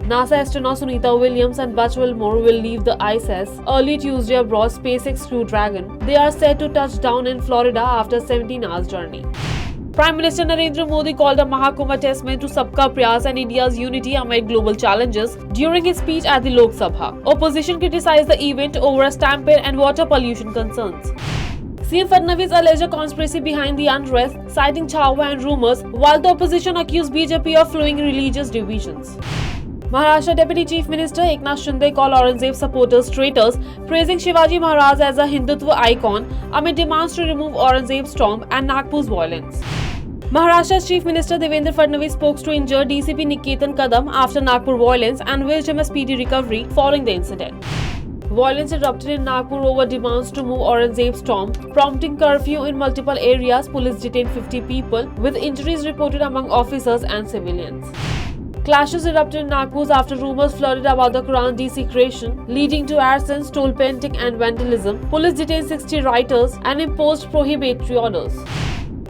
NASA astronaut Sunita Williams and Buzz Wilmore will leave the ISS early Tuesday aboard SpaceX Crew Dragon. They are set to touch down in Florida after a 17-hour journey. Prime Minister Narendra Modi called a Mahakumbh testament to Sabka Prayas and India's unity amid global challenges during his speech at the Lok Sabha. Opposition criticized the event over a stampede and water pollution concerns. CM Fadnavis alleged a conspiracy behind the unrest, citing Chhawa and rumours, while the opposition accused BJP of flowing religious divisions. Maharashtra Deputy Chief Minister Eknath Shinde called Aurangzeb supporters traitors, praising Shivaji Maharaj as a Hindutva icon amid demands to remove Aurangzeb's tomb and Nagpur's violence. Maharashtra's Chief Minister Devendra Fadnavis spoke to injured DCP Niketan Kadam after Nagpur violence and wished him a speedy recovery following the incident. Violence erupted in Nagpur over demands to move Aurangzeb's tomb, prompting curfew in multiple areas. Police detained 50 people, with injuries reported among officers and civilians. Clashes erupted in Nagpur after rumors flooded about the Quran desecration, leading to arson, toll painting and vandalism. Police detained 60 rioters and imposed prohibitory orders.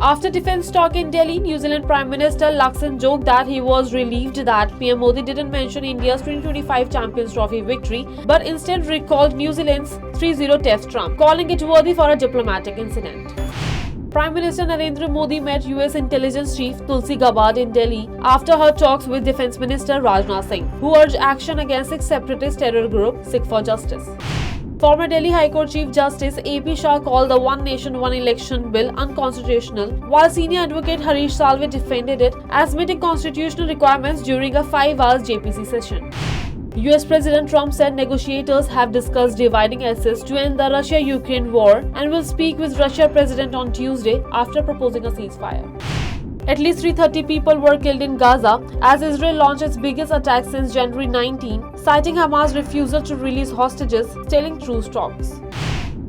After defense talk in Delhi, New Zealand Prime Minister Lakshman joked that he was relieved that PM Modi didn't mention India's 2025 Champions Trophy victory, but instead recalled New Zealand's 3-0 Test trump, calling it worthy for a diplomatic incident. Prime Minister Narendra Modi met US Intelligence Chief Tulsi Gabbard in Delhi after her talks with Defense Minister Rajnath Singh, who urged action against Sikh separatist terror group Sikh for Justice. Former Delhi High Court Chief Justice A.P. Shah called the One Nation One Election bill unconstitutional, while senior advocate Harish Salve defended it as meeting constitutional requirements during a 5-hour JPC session. US President Trump said negotiators have discussed dividing assets to end the Russia-Ukraine war and will speak with Russia President on Tuesday after proposing a ceasefire. At least 330 people were killed in Gaza as Israel launched its biggest attack since January 19, citing Hamas' refusal to release hostages, telling truce talks.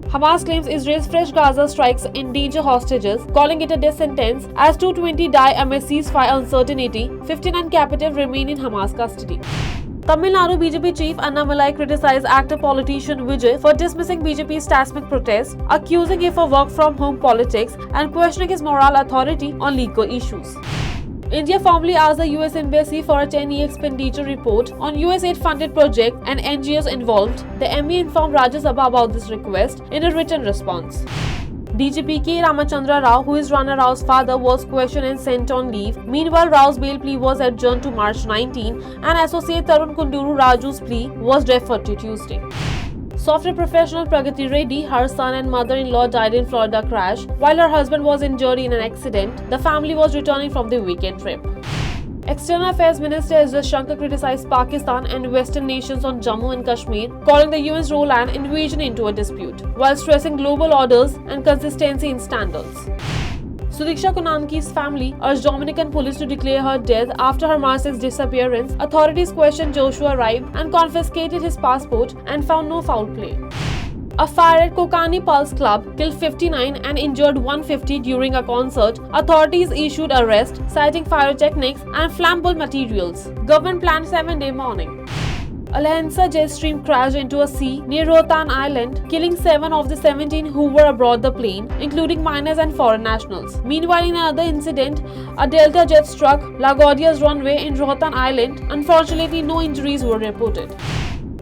Hamas claims Israel's fresh Gaza strikes endanger hostages, calling it a death sentence as 220 die amid ceasefire uncertainty. 59 captives remain in Hamas custody. Tamil Nadu BJP chief Annamalai criticized actor politician Vijay for dismissing BJP's Tasmanic protest, accusing him of work-from-home politics and questioning his moral authority on legal issues. India formally asked the US Embassy for a 10-year expenditure report on US aid-funded projects and NGOs involved. The ME informed Rajya Sabha about this request in a written response. DGP K. Ramachandra Rao, who is Rana Rao's father, was questioned and sent on leave. Meanwhile, Rao's bail plea was adjourned to March 19 and associate Tarun Kunduru Raju's plea was deferred to Tuesday. Software professional Pragati Reddy, her son and mother-in-law died in Florida crash, while her husband was injured in an accident. The family was returning from the weekend trip. External Affairs Minister S. Shankar criticized Pakistan and Western nations on Jammu and Kashmir, calling the UN's role an invasion into a dispute, while stressing global orders and consistency in standards. Sudiksha Kunanki's family urged Dominican police to declare her dead after her March 6 disappearance. Authorities questioned Joshua Ribe and confiscated his passport and found no foul play. A fire at Kokani Pulse Club killed 59 and injured 150 during a concert. Authorities issued arrest, citing pyrotechnics and flammable materials. Government planned 7-day mourning. A Lahensa jet stream crashed into a sea near Rohtan Island, killing 7 of the 17 who were aboard the plane, including minors and foreign nationals. Meanwhile, in another incident, a Delta jet struck LaGuardia's runway in Rohtan Island. Unfortunately, no injuries were reported.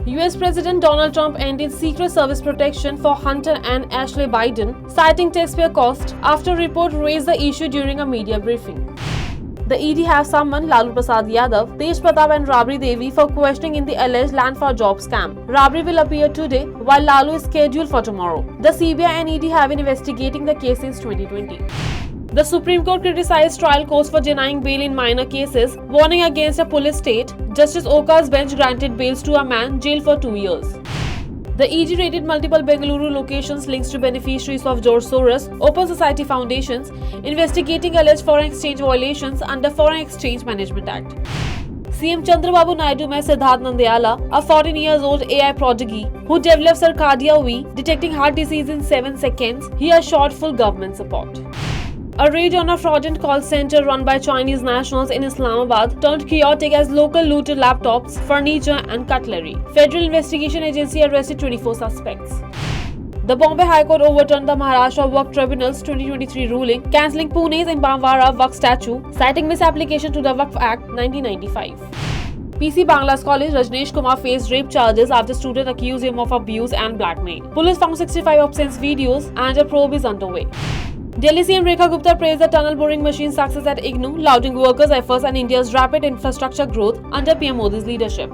US President Donald Trump ended Secret Service protection for Hunter and Ashley Biden, citing taxpayer cost after a report raised the issue during a media briefing. The ED have summoned Lalu Prasad Yadav, Tej Pratap and Rabri Devi for questioning in the alleged land for job scam. Rabri will appear today, while Lalu is scheduled for tomorrow. The CBI and ED have been investigating the case since 2020. The Supreme Court criticized trial courts for denying bail in minor cases, warning against a police state. Justice Oka's bench granted bails to a man jailed for 2 years. The EG raided multiple Bengaluru locations linked to beneficiaries of George Soros Open Society Foundations, investigating alleged foreign exchange violations under Foreign Exchange Management Act. CM Chandrababu Naidu met Siddharth Nandyala, a 14-year-old AI prodigy who developed Circadia V, detecting heart disease in 7 seconds. He assured full government support. A raid on a fraudulent call center run by Chinese nationals in Islamabad turned chaotic as local looted laptops, furniture and cutlery. Federal Investigation Agency arrested 24 suspects. The Bombay High Court overturned the Maharashtra Waqf Tribunal's 2023 ruling, cancelling Pune's Imbamwara Waqf statue, citing misapplication to the Waqf Act 1995. PC Bangla's college, Rajneesh Kumar faced rape charges after student accused him of abuse and blackmail. Police found 65 obscene videos and a probe is underway. Delhi CM Rekha Gupta praised the tunnel boring machine's success at IGNOU, lauding workers' efforts and India's rapid infrastructure growth under PM Modi's leadership.